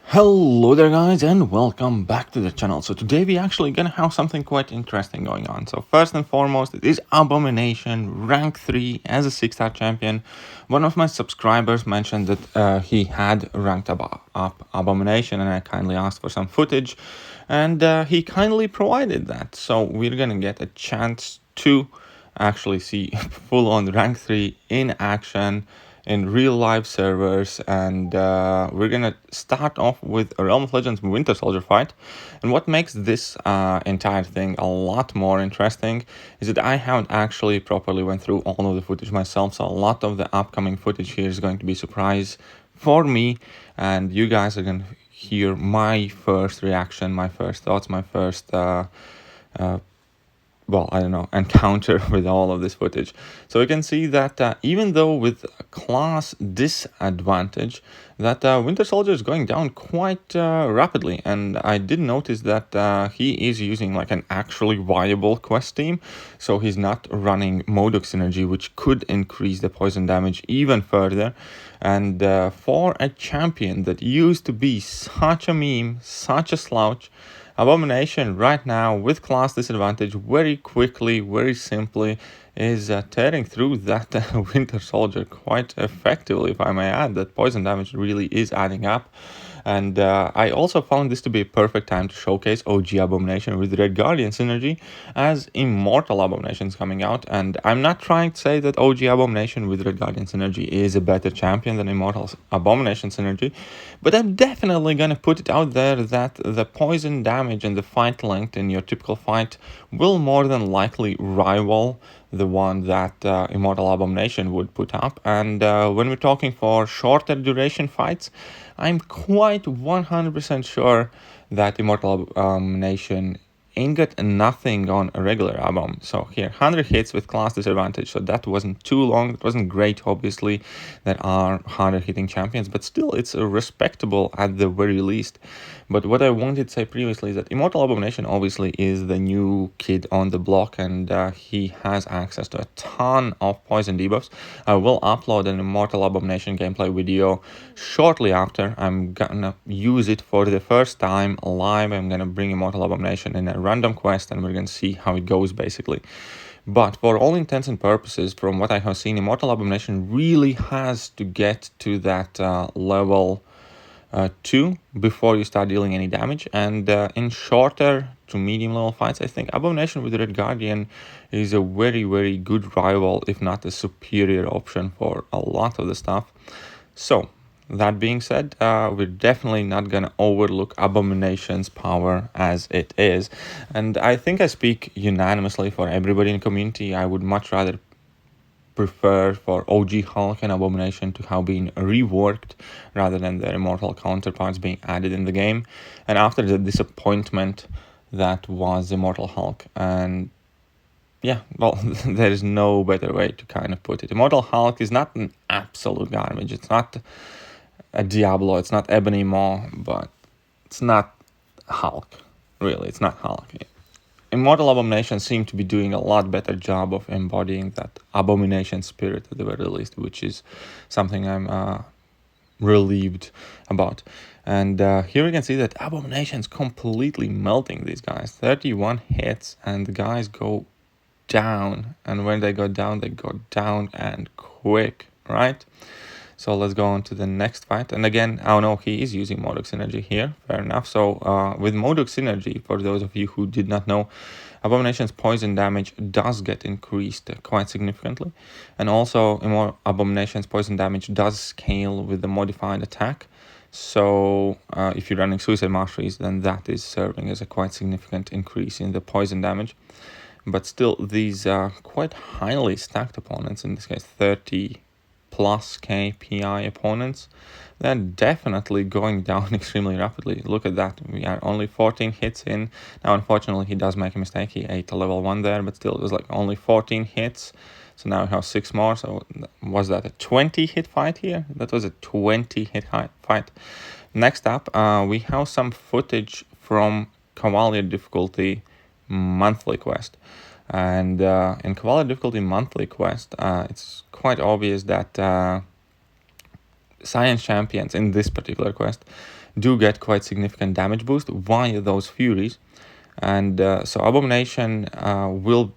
Hello there guys and welcome back to the channel. So today we actually gonna have something quite interesting going on. So first and foremost, it is Abomination rank 3 as a 6-star champion. One of my subscribers mentioned that he had ranked up Abomination, and I kindly asked for some footage, and he kindly provided that. So we're gonna get a chance to actually see full on rank 3 in action in real live servers, and we're gonna start off with a Realm of Legends Winter Soldier fight. And what makes this entire thing a lot more interesting is that I haven't actually properly went through all of the footage myself, so a lot of the upcoming footage here is going to be surprise for me, and you guys are gonna hear my first reaction, my first thoughts, my first encounter with all of this footage. So you can see that even though with class disadvantage, that Winter Soldier is going down quite rapidly, and I did notice that he is using like an actually viable quest team, so he's not running Modok synergy, which could increase the poison damage even further. And for a champion that used to be such a meme, such a slouch, Abomination right now with class disadvantage very quickly, very simply is tearing through that Winter Soldier quite effectively, if I may add. That poison damage really is adding up. And I also found this to be a perfect time to showcase OG Abomination with Red Guardian synergy, as Immortal Abomination is coming out. And I'm not trying to say that OG Abomination with Red Guardian synergy is a better champion than Immortal Abomination synergy, but I'm definitely gonna put it out there that the poison damage and the fight length in your typical fight will more than likely rival the one that Immortal Abomination would put up. And when we're talking for shorter duration fights, I'm quite 100% sure that Immortal Abomination ain't got nothing on a regular Abom. So here, 100 hits with class disadvantage, so that wasn't too long. It wasn't great, obviously, that are harder hitting champions, but still it's respectable at the very least. But what I wanted to say previously is that Immortal Abomination obviously is the new kid on the block, and he has access to a ton of poison debuffs. I will upload an Immortal Abomination gameplay video shortly after. I'm gonna use it for the first time live. I'm gonna bring Immortal Abomination in a random quest, and we're gonna see how it goes basically. But for all intents and purposes, from what I have seen, Immortal Abomination really has to get to that level 2 before you start dealing any damage. And in shorter to medium level fights, I think Abomination with Red Guardian is a very, very good rival, if not a superior option for a lot of the stuff. So that being said, we're definitely not gonna overlook Abomination's power as it is. And I think I speak unanimously for everybody in the community. I would much rather prefer for OG Hulk and Abomination to have been reworked rather than their immortal counterparts being added in the game. And after the disappointment that was Immortal Hulk, and yeah, well, there is no better way to kind of put it. Immortal Hulk is not an absolute garbage. It's not a Diablo, it's not Ebony Maw, but it's not Hulk. Really, it's not Hulk. Immortal Abomination seemed to be doing a lot better job of embodying that Abomination spirit at the very least, which is something I'm relieved about. And here we can see that Abomination's completely melting these guys. 31 hits, and the guys go down, and when they go down, they go down and quick, right? So let's go on to the next fight. And again, I know he is using Modok synergy here, fair enough. So with Modok synergy, for those of you who did not know, Abomination's poison damage does get increased quite significantly, and also Abomination's poison damage does scale with the modified attack. So if you're running Suicide Masteries, then that is serving as a quite significant increase in the poison damage. But still, these quite highly stacked opponents, in this case 30 plus KPI opponents, they're definitely going down extremely rapidly. Look at that, we are only 14 hits in. Now unfortunately he does make a mistake, he ate a level 1 there, but still it was like only 14 hits. So now we have 6 more, so was that a 20 hit fight here? That was a 20 hit fight. Next up, we have some footage from Cavalier difficulty monthly quest. And in Cavalier difficulty monthly quest, it's quite obvious that science champions in this particular quest do get quite significant damage boost via those Furies. And so Abomination will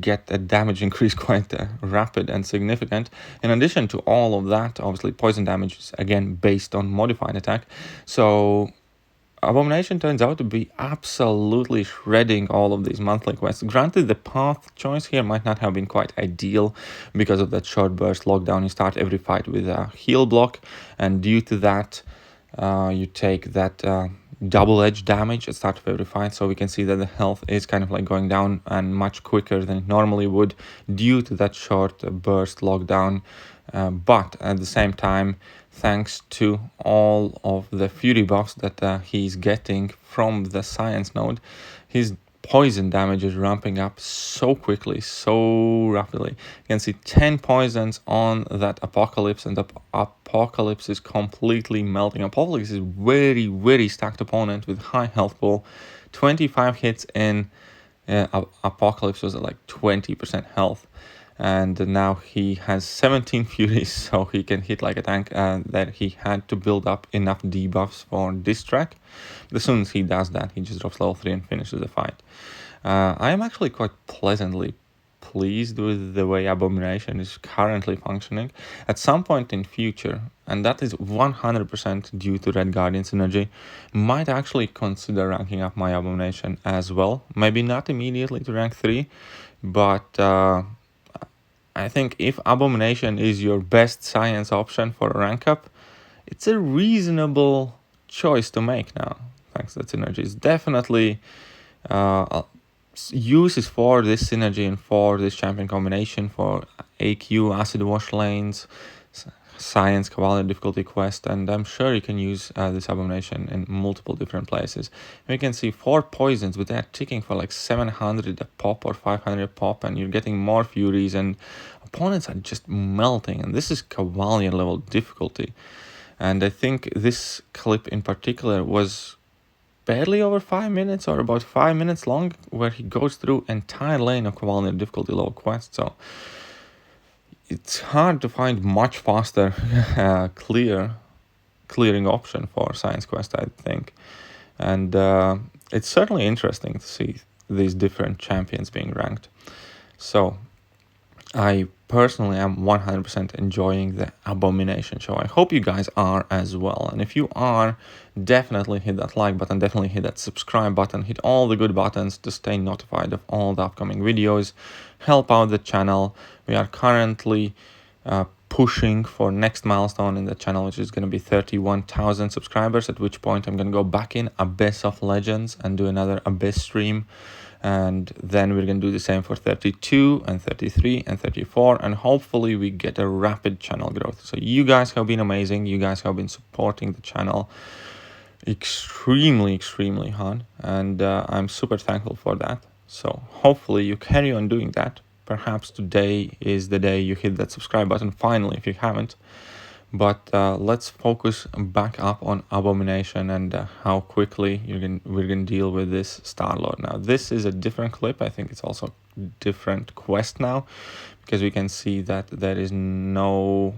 get a damage increase quite rapid and significant. In addition to all of that, obviously poison damage is again based on modified attack. So Abomination turns out to be absolutely shredding all of these monthly quests. Granted, the path choice here might not have been quite ideal because of that short burst lockdown. You start every fight with a heal block, and due to that, you take that double-edged damage at start of every fight. So we can see that the health is kind of like going down and much quicker than it normally would due to that short burst lockdown. But at the same time, thanks to all of the Fury buffs that he's getting from the Science node, his poison damage is ramping up so quickly, so rapidly. You can see 10 poisons on that Apocalypse, and the Apocalypse is completely melting. Apocalypse is very, very stacked opponent with high health pool. 25 hits in Apocalypse was at like 20% health. And now he has 17 Furies, so he can hit like a tank. That he had to build up enough debuffs for this track. But as soon as he does that, he just drops level 3 and finishes the fight. I am actually quite pleasantly pleased with the way Abomination is currently functioning. At some point in future, and that is 100% due to Red Guardian synergy, might actually consider ranking up my Abomination as well. Maybe not immediately to rank 3, but I think if Abomination is your best science option for a rank up, it's a reasonable choice to make now, thanks to that synergy. It's definitely uses for this synergy and for this champion combination for AQ, Acid Wash lanes, Science, Cavalier difficulty quest, and I'm sure you can use this Abomination in multiple different places. We can see 4 poisons, but they're ticking for like 700 a pop or 500 a pop, and you're getting more Furies, and opponents are just melting, and this is Cavalier level difficulty. And I think this clip in particular was barely over 5 minutes or about 5 minutes long, where he goes through entire lane of Cavalier difficulty level quest. So it's hard to find much faster clearing option for Science Quest, I think. And it's certainly interesting to see these different champions being ranked. So I personally am 100% enjoying the Abomination show. I hope you guys are as well. And if you are, definitely hit that like button, definitely hit that subscribe button, hit all the good buttons to stay notified of all the upcoming videos. Help out the channel. We are currently pushing for next milestone in the channel, which is going to be 31,000 subscribers, at which point I'm going to go back in Abyss of Legends and do another Abyss stream. And then we're going to do the same for 32 and 33 and 34, and hopefully we get a rapid channel growth. So you guys have been amazing. You guys have been supporting the channel extremely hard, and I'm super thankful for that. So hopefully you carry on doing that. Perhaps today is the day you hit that subscribe button finally if you haven't. But let's focus back up on Abomination and how quickly we're gonna deal with this Star-Lord. Now, this is a different clip. I think it's also different quest now, because we can see that there is no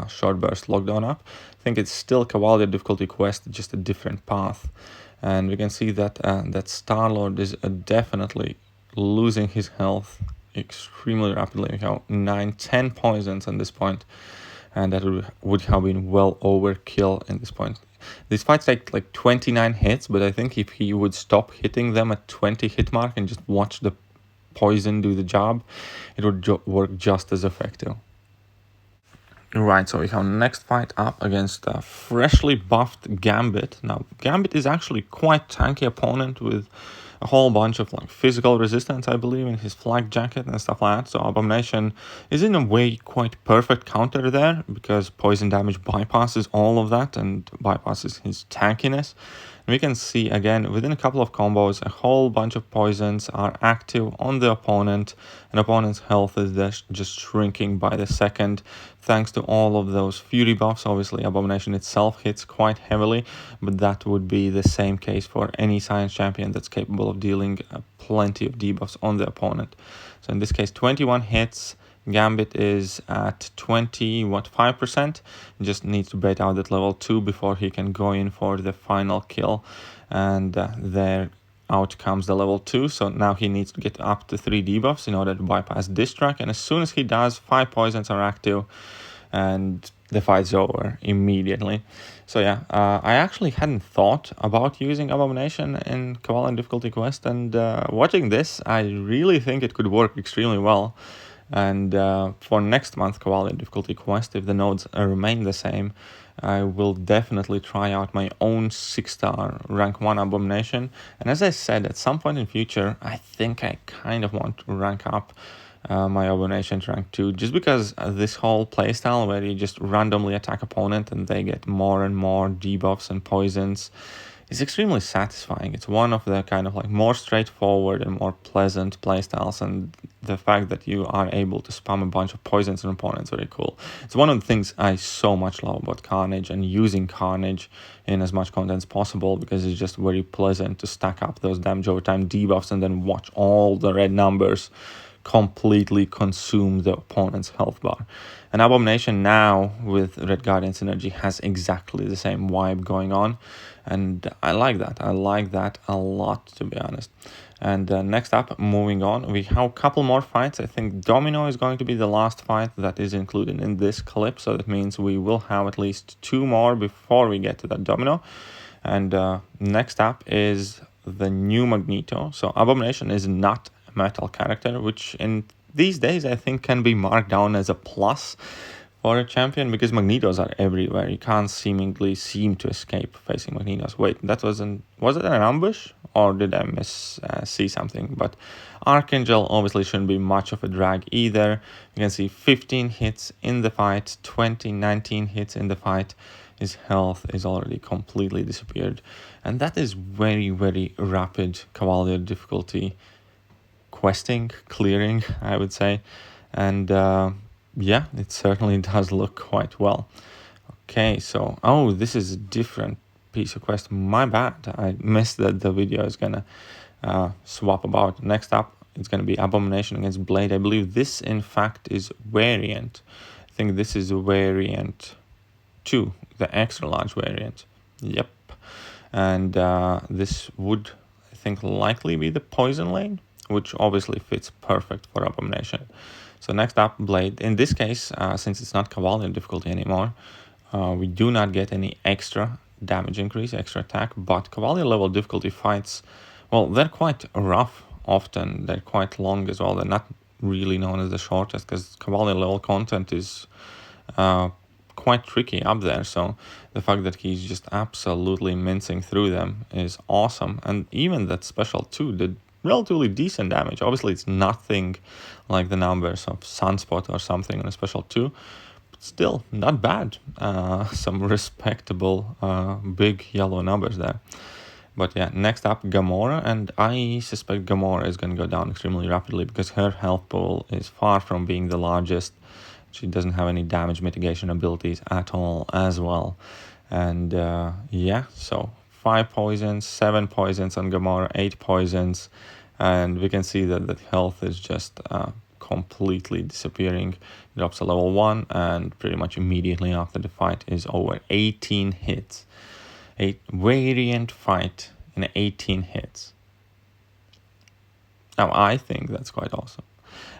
short burst lockdown up. I think it's still Cavalier difficulty quest, just a different path. And we can see that that Star-Lord is definitely losing his health extremely rapidly. We have 9-10 poisons at this point, and that would have been well overkill in this point. These fights take like 29 hits, but I think if he would stop hitting them at 20 hit mark and just watch the poison do the job, it would work just as effective. Right, so we have next fight up against a freshly buffed Gambit. Now, Gambit is actually quite tanky opponent with a whole bunch of like physical resistance, I believe, in his flak jacket and stuff like that. So Abomination is in a way quite perfect counter there, because poison damage bypasses all of that and bypasses his tankiness. And we can see again within a couple of combos, a whole bunch of poisons are active on the opponent, and opponent's health is just shrinking by the second, thanks to all of those Fury buffs. Obviously, Abomination itself hits quite heavily, but that would be the same case for any Science champion that's capable of dealing plenty of debuffs on the opponent. So in this case, 21 hits, Gambit is at 5%. He just needs to bait out at level 2 before he can go in for the final kill. And there out comes the level 2. So now he needs to get up to 3 debuffs in order to bypass this track. And as soon as he does, 5 poisons are active. And the fight's over immediately. So yeah, I actually hadn't thought about using Abomination in Kavalian Difficulty Quest, and watching this, I really think it could work extremely well. And for next month Kavalian Difficulty Quest, if the nodes remain the same, I will definitely try out my own 6-star rank 1 Abomination. And as I said, at some point in future, I think I kind of want to rank up my Abomination to rank 2, just because this whole playstyle where you just randomly attack opponent and they get more and more debuffs and poisons is extremely satisfying. It's one of the kind of like more straightforward and more pleasant playstyles, and the fact that you are able to spam a bunch of poisons on opponents is very cool. It's one of the things I so much love about Carnage and using Carnage in as much content as possible, because it's just very pleasant to stack up those damage over time debuffs and then watch all the red numbers completely consume the opponent's health bar. And Abomination now with Red Guardian synergy has exactly the same vibe going on, and I like that. I like that a lot, to be honest. And next up, moving on, we have a couple more fights. I think Domino is going to be the last fight that is included in this clip, so that means we will have at least 2 more before we get to that Domino. And next up is the new Magneto. So Abomination is not metal character, which in these days I think can be marked down as a plus for a champion, because Magnetos are everywhere. You can't seem to escape facing Magnetos. Wait, was it an ambush, or did I see something? But Archangel obviously shouldn't be much of a drag either. You can see 15 hits in the fight, 19 hits in the fight. His health is already completely disappeared, and that is very, very rapid Cavalier difficulty questing, clearing, I would say. And yeah, it certainly does look quite well. Okay, so this is a different piece of quest. My bad, I missed that the video is gonna swap about. Next up, it's gonna be Abomination against Blade. I believe this in fact is variant. I think this is variant 2, the extra large variant. Yep. And this would, I think, likely be the poison lane, which obviously fits perfect for Abomination. So next up, Blade. In this case, since it's not Cavalier difficulty anymore, we do not get any extra damage increase, extra attack, but Cavalier level difficulty fights, well, they're quite rough often. They're quite long as well. They're not really known as the shortest, because Cavalier level content is quite tricky up there. So the fact that he's just absolutely mincing through them is awesome. And even that special 2 did relatively decent damage. Obviously, it's nothing like the numbers of Sunspot or something on a special 2, but still not bad. Some respectable big yellow numbers there. But yeah, next up, Gamora, and I suspect Gamora is going to go down extremely rapidly because her health pool is far from being the largest. She doesn't have any damage mitigation abilities at all as well. And yeah, so 5 poisons, 7 poisons on Gamora, 8 poisons, and we can see that the health is just completely disappearing. It drops to level 1, and pretty much immediately after the fight is over. 18 hits. A variant fight in 18 hits. Now, I think that's quite awesome.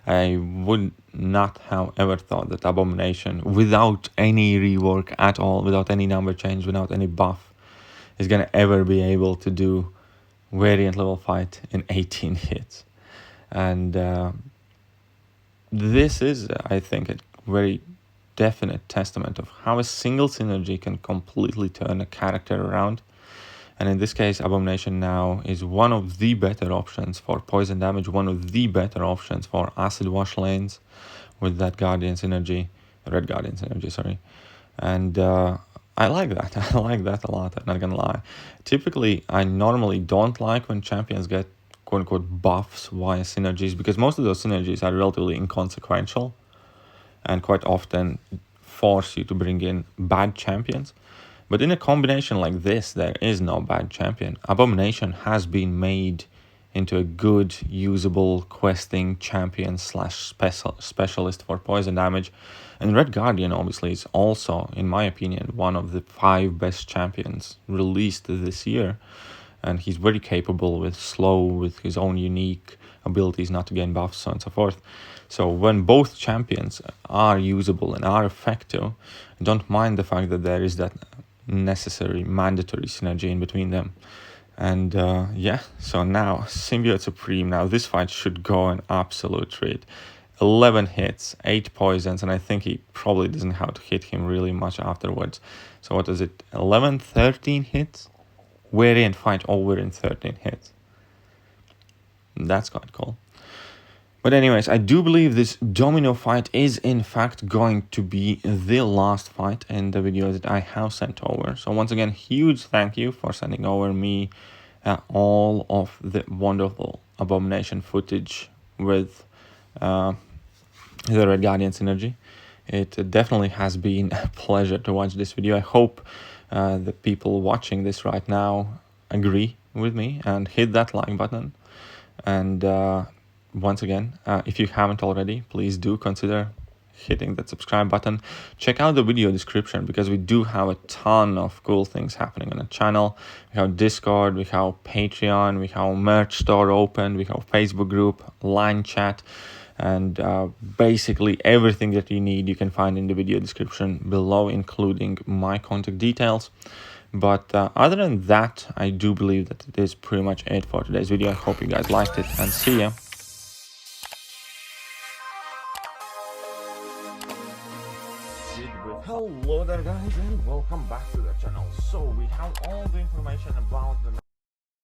I would not have ever thought that Abomination, without any rework at all, without any number change, without any buff, is going to ever be able to do variant level fight in 18 hits. And this is, I think, a very definite testament of how a single synergy can completely turn a character around. And in this case, Abomination now is one of the better options for poison damage, one of the better options for acid wash lanes with that Guardian synergy, Red Guardian synergy, sorry. And I like that. I like that a lot, I'm not gonna lie. Typically, I normally don't like when champions get quote-unquote buffs via synergies, because most of those synergies are relatively inconsequential and quite often force you to bring in bad champions. But in a combination like this, there is no bad champion. Abomination has been made into a good, usable, questing champion slash specialist for poison damage. And Red Guardian obviously is also, in my opinion, one of the 5 best champions released this year. And he's very capable with slow, with his own unique abilities not to gain buffs, so on and so forth. So when both champions are usable and are effective, don't mind the fact that there is that necessary, mandatory synergy in between them. And yeah, so now Symbiote Supreme, now this fight should go an absolute treat. 11 hits, 8 poisons, and I think he probably doesn't have to hit him really much afterwards. So what is it, 11, 13 hits? Variant fight over in 13 hits. That's quite cool. But anyways, I do believe this domino fight is in fact going to be the last fight in the videos that I have sent over. So once again, huge thank you for sending over me all of the wonderful Abomination footage with the Red Guardian synergy. It definitely has been a pleasure to watch this video. I hope the people watching this right now agree with me and hit that like button. And once again, if you haven't already, please do consider hitting that subscribe button. Check out the video description because we do have a ton of cool things happening on the channel. We have Discord, we have Patreon, we have merch store open, we have Facebook group, line chat, and basically everything that you need you can find in the video description below, including my contact details. But other than that, I do believe that it is pretty much it for today's video. I hope you guys liked it, and see ya. Hello there guys, and welcome back to the channel. So we have all the information about the